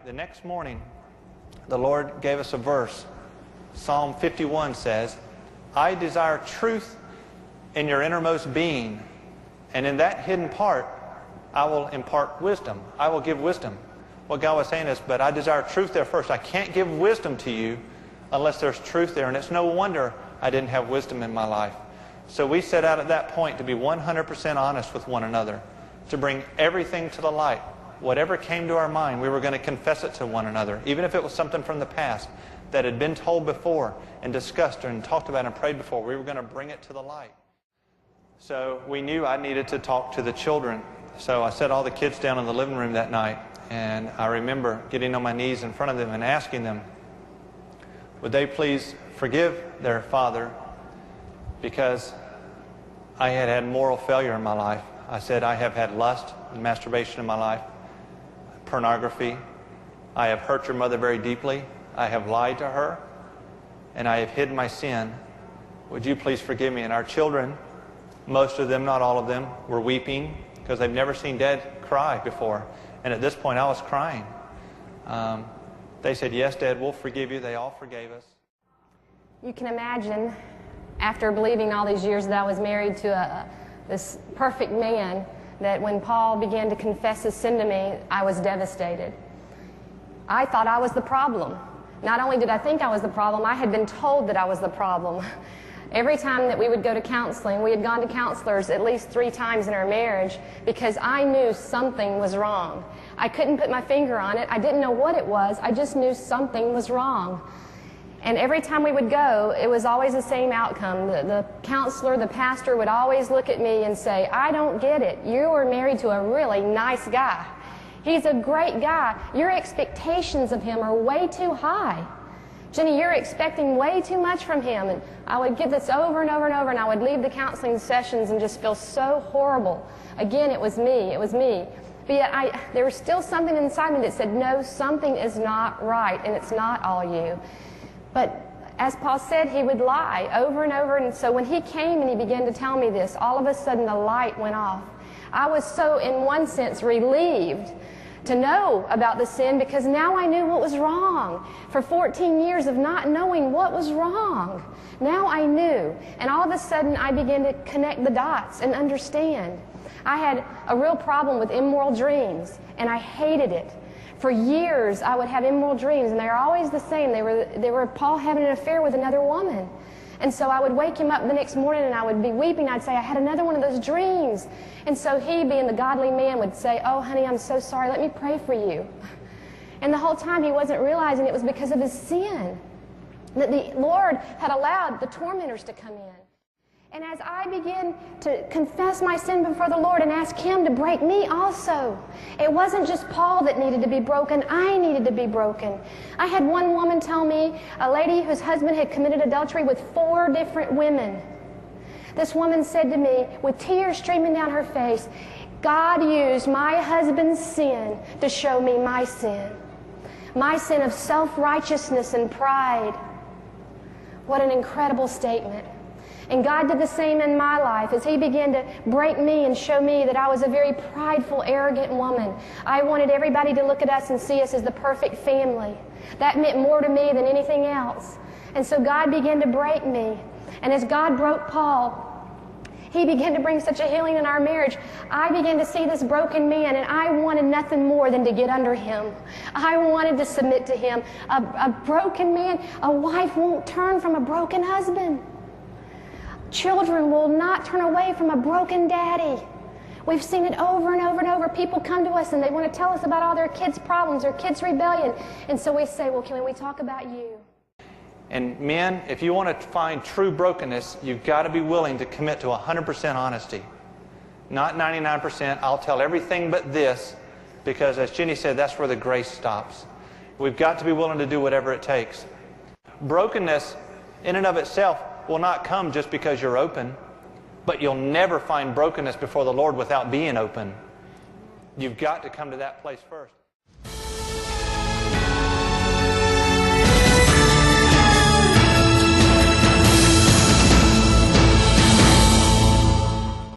The next morning, the Lord gave us a verse. Psalm 51 says, I desire truth in your innermost being, and in that hidden part, I will impart wisdom. I will give wisdom. What God was saying is, but I desire truth there first. I can't give wisdom to you unless there's truth there. And it's no wonder I didn't have wisdom in my life. So we set out at that point to be 100% honest with one another, to bring everything to the light. Whatever came to our mind, we were going to confess it to one another, even if it was something from the past that had been told before and discussed and talked about and prayed before. We were going to bring it to the light. So we knew I needed to talk to the children. So I set all the kids down in the living room that night, and I remember getting on my knees in front of them and asking them, would they please forgive their father, because I had had moral failure in my life. I said, I have had lust and masturbation in my life, pornography. I have hurt your mother very deeply. I have lied to her, and I have hidden my sin. Would you please forgive me? And our children, most of them, not all of them, were weeping because they've never seen Dad cry before. And at this point, I was crying. They said, yes, Dad, we'll forgive you. They all forgave us. You can imagine, after believing all these years that I was married to this perfect man, that when Paul began to confess his sin to me, I was devastated. I thought I was the problem. Not only did I think I was the problem, I had been told that I was the problem. Every time that we would go to counseling, we had gone to counselors at least 3 times in our marriage because I knew something was wrong. I couldn't put my finger on it. I didn't know what it was. I just knew something was wrong. And every time we would go, it was always the same outcome. The counselor, the pastor would always look at me and say, I don't get it. You are married to a really nice guy. He's a great guy. Your expectations of him are way too high. Jenny, you're expecting way too much from him. And I would get this over and over and over, and I would leave the counseling sessions and just feel so horrible. Again, it was me. It was me. But yet there was still something inside me that said, no, something is not right, and it's not all you. But as Paul said, he would lie over and over. And so when he came and he began to tell me this, all of a sudden the light went off. I was so, in one sense, relieved to know about the sin because now I knew what was wrong. For 14 years of not knowing what was wrong, now I knew. And all of a sudden I began to connect the dots and understand. I had a real problem with immoral dreams, and I hated it. For years, I would have immoral dreams, and they were always the same. They were Paul having an affair with another woman. And so I would wake him up the next morning, and I would be weeping. I'd say, I had another one of those dreams. And so he, being the godly man, would say, oh, honey, I'm so sorry. Let me pray for you. And the whole time he wasn't realizing it was because of his sin, that the Lord had allowed the tormentors to come in. And as I began to confess my sin before the Lord and ask Him to break me also, it wasn't just Paul that needed to be broken, I needed to be broken. I had one woman tell me, a lady whose husband had committed adultery with 4 different women. This woman said to me, with tears streaming down her face, God used my husband's sin to show me my sin of self-righteousness and pride. What an incredible statement. And God did the same in my life as He began to break me and show me that I was a very prideful, arrogant woman. I wanted everybody to look at us and see us as the perfect family. That meant more to me than anything else. And so God began to break me. And as God broke Paul, He began to bring such a healing in our marriage. I began to see this broken man, and I wanted nothing more than to get under him. I wanted to submit to him. A broken man, a wife won't turn from a broken husband. Children will not turn away from a broken daddy. We've seen it over and over and over. People come to us and they want to tell us about all their kids' problems, their kids' rebellion. And so we say, well, can we talk about you? And men, if you want to find true brokenness, you've got to be willing to commit to 100% honesty. Not 99%, I'll tell everything but this, because as Jenny said, that's where the grace stops. We've got to be willing to do whatever it takes. Brokenness, in and of itself, will not come just because you're open, but you'll never find brokenness before the Lord without being open. You've got to come to that place first.